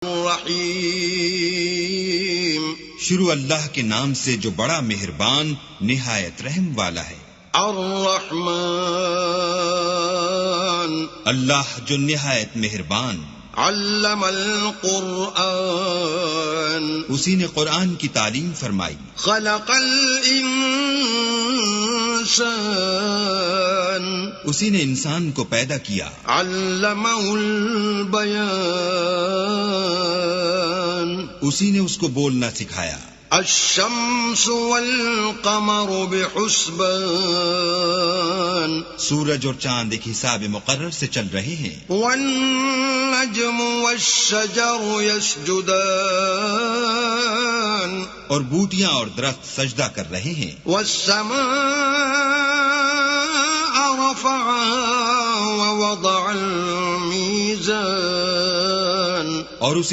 الرحیم. شروع اللہ کے نام سے جو بڑا مہربان نہایت رحم والا ہے. الرحمن اللہ جو نہایت مہربان. علم القرآن اسی نے قرآن کی تعلیم فرمائی. خلق الانسان اسی نے انسان کو پیدا کیا. علمہ البیان اسی نے اس کو بولنا سکھایا. الشمس والقمر بحسبان سورج اور چاند ایک حساب مقرر سے چل رہے ہیں. والنجم والشجر يسجدان اور بوٹیاں اور درخت سجدہ کر رہے ہیں. والسماء رفعها ووضع الميزان اور اسی